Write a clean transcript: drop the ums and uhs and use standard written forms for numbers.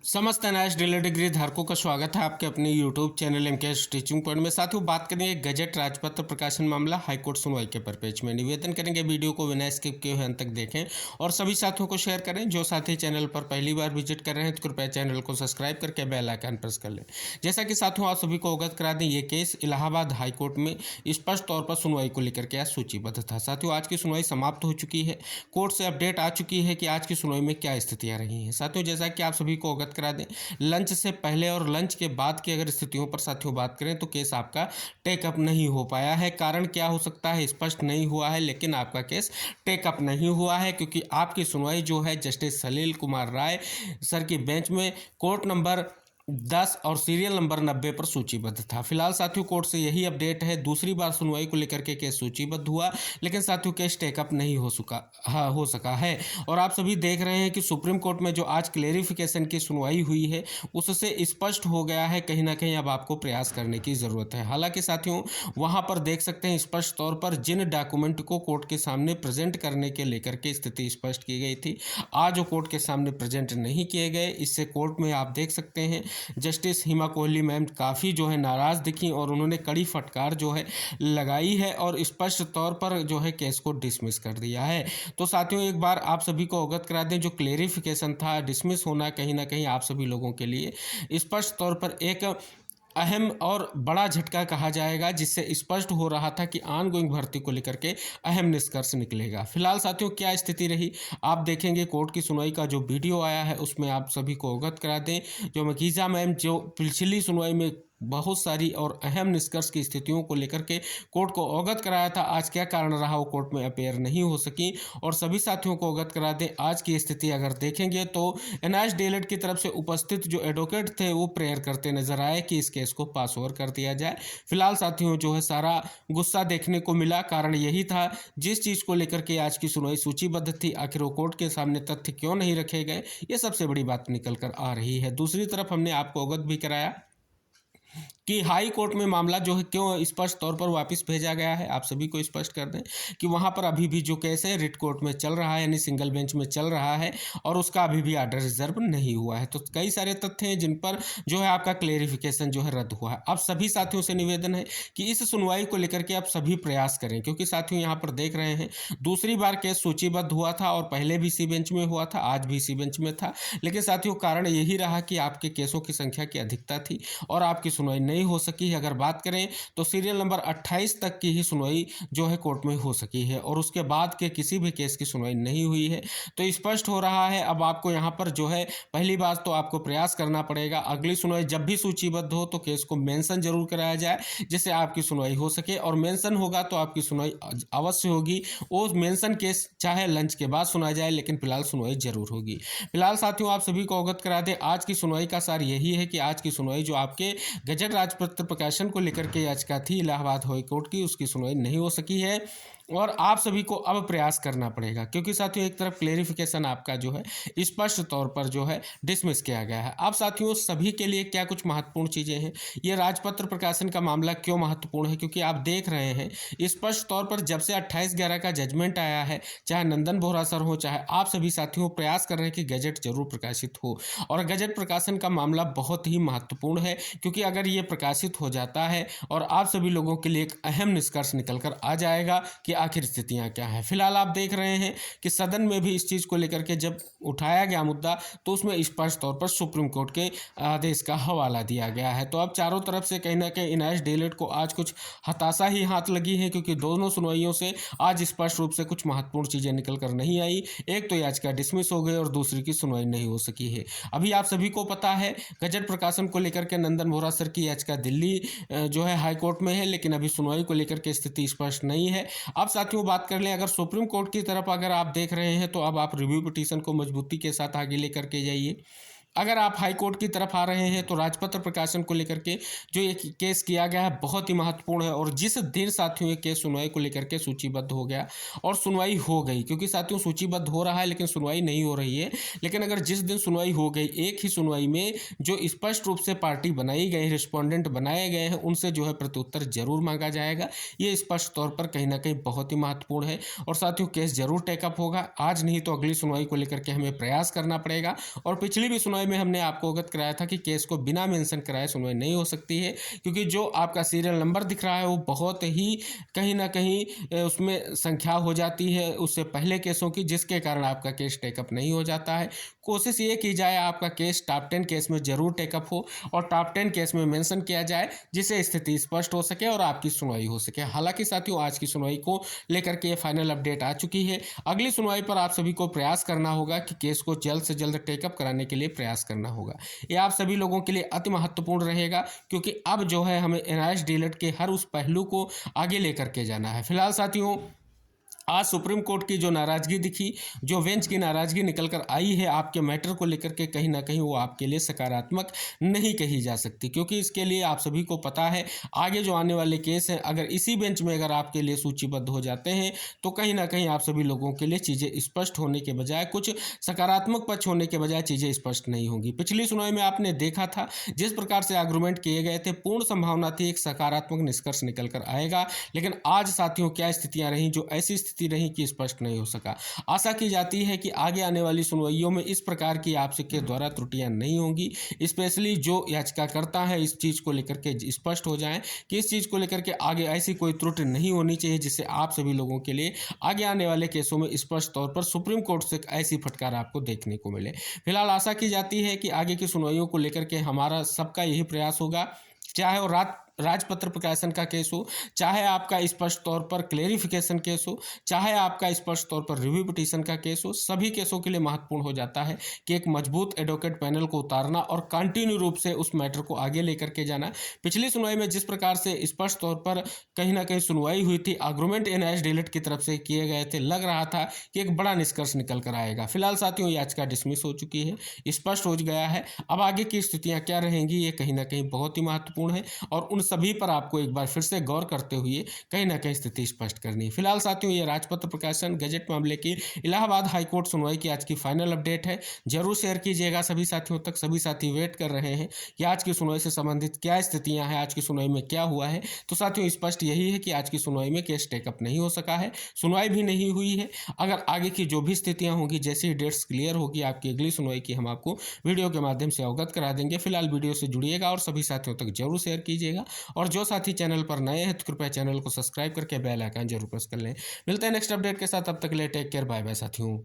समस्त अनायास daily degree धारकों का स्वागत है आपके अपने यूट्यूब चैनल एम के टीचिंग पॉइंट में। साथियों बात करेंगे गजट राजपत्र प्रकाशन मामला हाईकोर्ट सुनवाई के पेज में। निवेदन करेंगे वीडियो को बिना स्किप किए हुए अंत तक देखें और सभी साथियों को शेयर करें। जो साथी चैनल पर पहली बार विजिट कर रहे हैं तो कृपया चैनल को सब्सक्राइब करके बेल आइकन प्रेस कर लें। जैसा कि साथियों आप सभी को अवगत करा दें, ये केस इलाहाबाद हाईकोर्ट में स्पष्ट तौर पर सुनवाई को लेकर के आज सूचीबद्ध था। साथियों आज की सुनवाई समाप्त हो चुकी है। कोर्ट से अपडेट आ चुकी है कि आज की सुनवाई में क्या स्थितियां रही हैं। साथियों जैसा कि आप सभी को अवगत करा दें, लंच से पहले और लंच के बाद की अगर स्थितियों पर साथियों बात करें तो केस आपका टेकअप नहीं हो पाया है। कारण क्या हो सकता है स्पष्ट नहीं हुआ है, लेकिन आपका केस टेकअप नहीं हुआ है क्योंकि आपकी सुनवाई जो है जस्टिस सलील कुमार राय सर की बेंच में कोर्ट नंबर 10 और सीरियल नंबर 90 पर सूचीबद्ध था। फिलहाल साथियों कोर्ट से यही अपडेट है, दूसरी बार सुनवाई को लेकर के केस सूचीबद्ध हुआ, लेकिन साथियों केस टेकअप नहीं हो सका है। और आप सभी देख रहे हैं कि सुप्रीम कोर्ट में जो आज क्लेरिफिकेशन की सुनवाई हुई है उससे स्पष्ट हो गया है कहीं ना कहीं अब आपको प्रयास करने की ज़रूरत है। हालांकि साथियों वहाँ पर देख सकते हैं स्पष्ट तौर पर जिन डॉक्यूमेंट को कोर्ट के सामने प्रेजेंट करने के लेकर के स्थिति स्पष्ट की गई थी, आज वो कोर्ट के सामने प्रेजेंट नहीं किए गए। इससे कोर्ट में आप देख सकते हैं जस्टिस हिमा कोहली मैम काफ़ी जो है नाराज़ दिखी और उन्होंने कड़ी फटकार जो है लगाई है और स्पष्ट तौर पर जो है केस को डिसमिस कर दिया है। तो साथियों एक बार आप सभी को अवगत करा दें, जो क्लेरिफिकेशन था डिसमिस होना कहीं ना कहीं आप सभी लोगों के लिए स्पष्ट तौर पर एक अहम और बड़ा झटका कहा जाएगा, जिससे स्पष्ट हो रहा था कि ऑन गोइंग भर्ती को लेकर के अहम निष्कर्ष निकलेगा। फिलहाल साथियों क्या स्थिति रही आप देखेंगे। कोर्ट की सुनवाई का जो वीडियो आया है उसमें आप सभी को अवगत करा दें, जो मकीजा मैम जो पिछली सुनवाई में बहुत सारी और अहम निष्कर्ष की स्थितियों को लेकर के कोर्ट को अवगत कराया था, आज क्या कारण रहा वो कोर्ट में अपेयर नहीं हो सकी। और सभी साथियों को अवगत करा दें आज की स्थिति अगर देखेंगे तो एनआईएस डीएलएड की तरफ से उपस्थित जो एडवोकेट थे वो प्रेयर करते नजर आए कि इस केस को पास ओवर कर दिया जाए। फिलहाल साथियों जो है सारा गुस्सा देखने को मिला, कारण यही था जिस चीज़ को लेकर के आज की सुनवाई सूचीबद्ध थी, आखिर वो कोर्ट के सामने तथ्य क्यों नहीं रखे गए, ये सबसे बड़ी बात निकल कर आ रही है। दूसरी तरफ हमने आपको अवगत भी कराया कि हाई कोर्ट में मामला जो है क्यों स्पष्ट तौर पर वापस भेजा गया है। आप सभी को स्पष्ट कर दें कि वहां पर अभी भी जो केस है रिट कोर्ट में चल रहा है, यानी सिंगल बेंच में चल रहा है और उसका अभी भी आर्डर रिजर्व नहीं हुआ है। तो कई सारे तथ्य हैं जिन पर जो है आपका क्लेरिफिकेशन जो है रद्द हुआ है। अब सभी साथियों से निवेदन है कि इस सुनवाई को लेकर के आप सभी प्रयास करें, क्योंकि साथियों यहाँ पर देख रहे हैं दूसरी बार केस सूचीबद्ध हुआ था और पहले भी इसी बेंच में हुआ था, आज भी इसी बेंच में था, लेकिन साथियों कारण यही रहा कि आपके केसों की संख्या की अधिकता थी और आपकी सुनवाई नहीं हो सकी है। अगर बात करें तो सीरियल नंबर 28 तक की ही सुनवाई जो है कोर्ट में हो सकी है और उसके बाद के किसी भी केस की सुनवाई नहीं हुई है। तो स्पष्ट हो रहा है अब आपको यहाँ पर जो है पहली बात तो आपको प्रयास करना पड़ेगा, अगली सुनवाई जब भी सूचीबद्ध हो तो केस को मेंशन जरूर कराया जाए जिससे आपकी सुनवाई हो सके, और मेंशन होगा तो आपकी सुनवाई अवश्य होगी। वो मेंशन केस चाहे लंच के बाद सुना जाए, लेकिन फिलहाल सुनवाई जरूर होगी। फिलहाल साथियों आप सभी को अवगत करा दें आज की सुनवाई का सार यही है कि आज की सुनवाई जो आपके गजट राजपत्र प्रकाशन को लेकर के याचिका थी इलाहाबाद हाई कोर्ट की, उसकी सुनवाई नहीं हो सकी है और आप सभी को अब प्रयास करना पड़ेगा, क्योंकि साथियों एक तरफ क्लेरिफिकेशन आपका जो है स्पष्ट तौर पर जो है डिसमिस किया गया है। अब साथियों सभी के लिए क्या कुछ महत्वपूर्ण चीज़ें हैं, ये राजपत्र प्रकाशन का मामला क्यों महत्वपूर्ण है, क्योंकि आप देख रहे हैं स्पष्ट तौर पर जब से 28/11 का जजमेंट आया है, चाहे नंदन बोहरा सर हो चाहे आप सभी साथियों प्रयास कर रहे हैं कि गजट जरूर प्रकाशित हो। और गजट प्रकाशन का मामला बहुत ही महत्वपूर्ण है, क्योंकि अगर ये प्रकाशित हो जाता है और आप सभी लोगों के लिए एक अहम निष्कर्ष निकल कर आ जाएगा कि आखिर स्थितियां क्या हैं। फिलहाल आप देख रहे हैं कि सदन में भी इस चीज़ को लेकर के जब उठाया गया मुद्दा तो उसमें स्पष्ट तौर पर सुप्रीम कोर्ट के आदेश का हवाला दिया गया है। तो अब चारों तरफ से कहीं ना कहीं एनआईएस डीएलएड को आज कुछ हताशा ही हाथ लगी है, क्योंकि दोनों सुनवाइयों से आज स्पष्ट रूप से कुछ महत्वपूर्ण चीज़ें निकल कर नहीं आई। एक तो याचिका डिसमिस हो गई और दूसरी की सुनवाई नहीं हो सकी है। अभी आप सभी को पता है गजट प्रकाशन को लेकर के नंदन बोहरा सर की याचिका दिल्ली जो है हाई कोर्ट में है, लेकिन अभी सुनवाई को लेकर के स्थिति स्पष्ट नहीं है। अब साथियों बात कर लें अगर सुप्रीम कोर्ट की तरफ अगर आप देख रहे हैं तो अब आप रिव्यू पिटीशन को मजबूती के साथ आगे लेकर के जाइए। अगर आप हाई कोर्ट की तरफ आ रहे हैं तो राजपत्र प्रकाशन को लेकर के जो ये केस किया गया है बहुत ही महत्वपूर्ण है, और जिस दिन साथियों ये केस सुनवाई को लेकर के सूचीबद्ध हो गया और सुनवाई हो गई, क्योंकि साथियों सूचीबद्ध हो रहा है लेकिन सुनवाई नहीं हो रही है, लेकिन अगर जिस दिन सुनवाई हो गई एक ही सुनवाई में जो स्पष्ट रूप से पार्टी बनाई गई, रिस्पोंडेंट बनाए गए हैं, उनसे जो है प्रत्युत्तर जरूर मांगा जाएगा। ये स्पष्ट तौर पर कहीं ना कहीं बहुत ही महत्वपूर्ण है और साथियों केस जरूर टेकअप होगा। आज नहीं तो अगली सुनवाई को लेकर के हमें प्रयास करना पड़ेगा। और पिछली भी सुनवाई सुनवाई में हमने आपको अवगत कराया था कि केस को बिना मेंशन कराए सुनवाई नहीं हो सकती है, क्योंकि जो आपका सीरियल नंबर दिख रहा है वो बहुत ही कहीं ना कहीं उसमें संख्या हो जाती है उससे पहले केसों की, जिसके कारण आपका केस टेकअप नहीं हो जाता है। कोशिश ये की जाए आपका केस टॉप 10 केस में जरूर टेकअप हो और टॉप 10 केस में मेंशन किया जाए, जिससे स्थिति स्पष्ट हो सके और आपकी सुनवाई हो सके। हालांकि साथियों, आज की सुनवाई को लेकर के फाइनल अपडेट आ चुकी है। अगली सुनवाई पर आप सभी को प्रयास करना होगा कि केस को जल्द से जल्द टेकअप कराने के लिए प्रयास करना होगा। ये आप सभी लोगों के लिए अति महत्वपूर्ण रहेगा, क्योंकि अब जो है हमें एनआईएस डीएलएड के हर उस पहलू को आगे लेकर के जाना है। फिलहाल साथियों, आज सुप्रीम कोर्ट की जो नाराजगी दिखी, जो बेंच की नाराजगी निकल कर आई है आपके मैटर को लेकर के, कहीं ना कहीं वो आपके लिए सकारात्मक नहीं कही जा सकती, क्योंकि इसके लिए आप सभी को पता है आगे जो आने वाले केस हैं अगर इसी बेंच में अगर आपके लिए सूचीबद्ध हो जाते हैं तो कहीं ना कहीं आप सभी लोगों के लिए चीज़ें स्पष्ट होने के बजाय, कुछ सकारात्मक पक्ष होने के बजाय चीज़ें स्पष्ट नहीं होंगी। पिछली सुनवाई में आपने देखा था जिस प्रकार से आर्गूमेंट किए गए थे, पूर्ण संभावना थी एक सकारात्मक निष्कर्ष निकल कर आएगा, लेकिन आज साथियों क्या स्थितियां रहीं जो ऐसी स्थिति रही कि स्पष्ट नहीं हो सका। आशा की जाती है कि आगे आने वाली सुनवाइयों में इस प्रकार की आपके द्वारा त्रुटियां नहीं होंगी, स्पेशली जो याचिकाकर्ता है इस चीज़ को लेकर के स्पष्ट हो जाएं कि इस चीज़ को लेकर के आगे ऐसी कोई त्रुटि नहीं होनी चाहिए, जिससे आप सभी लोगों के लिए आगे आने वाले केसों में स्पष्ट तौर पर सुप्रीम कोर्ट से ऐसी फटकार आपको देखने को मिले। फिलहाल आशा की जाती है कि आगे की सुनवाइयों को लेकर के हमारा सबका यही प्रयास होगा, चाहे वो राजपत्र प्रकाशन का केस हो, चाहे आपका स्पष्ट तौर पर क्लेरिफिकेशन केस हो, चाहे आपका स्पष्ट तौर पर रिव्यू पिटीशन का केस हो, सभी केसों के लिए महत्वपूर्ण हो जाता है कि एक मजबूत एडवोकेट पैनल को उतारना और कंटिन्यू रूप से उस मैटर को आगे लेकर के जाना। पिछली सुनवाई में जिस प्रकार से स्पष्ट तौर पर कहीं ना कहीं सुनवाई हुई थी, आर्गूमेंट एनआईएस डीएलएड की तरफ से किए गए थे, लग रहा था कि एक बड़ा निष्कर्ष निकल कर आएगा। फिलहाल साथियों, याचिका डिसमिस हो चुकी है, स्पष्ट हो गया है। अब आगे की स्थितियां क्या रहेंगी ये कहीं ना कहीं बहुत ही महत्वपूर्ण है और उन सभी पर आपको एक बार फिर से गौर करते हुए कहीं ना कहीं स्थिति स्पष्ट करनी है। फिलहाल साथियों, ये राजपत्र प्रकाशन गजट मामले की इलाहाबाद हाईकोर्ट सुनवाई की आज की फाइनल अपडेट है। जरूर शेयर कीजिएगा सभी साथियों तक। सभी साथी वेट कर रहे हैं कि आज की सुनवाई से संबंधित क्या स्थितियां हैं, आज की सुनवाई में क्या हुआ है। तो साथियों, स्पष्ट यही है कि आज की सुनवाई में केस टेकअप नहीं हो सका है, सुनवाई भी नहीं हुई है। अगर आगे की जो भी स्थितियां होंगी, जैसी डेट्स क्लियर होगी आपकी अगली सुनवाई की, हम आपको वीडियो के माध्यम से अवगत करा देंगे। फिलहाल वीडियो से जुड़िएगा और सभी साथियों तक जरूर शेयर कीजिएगा, और जो साथी चैनल पर नए हैं तो कृपया चैनल को सब्सक्राइब करके बेल आइकन जरूर प्रेस कर लें। मिलते हैं नेक्स्ट अपडेट के साथ, तब तक के लिए टेक केयर, बाय बाय साथियों।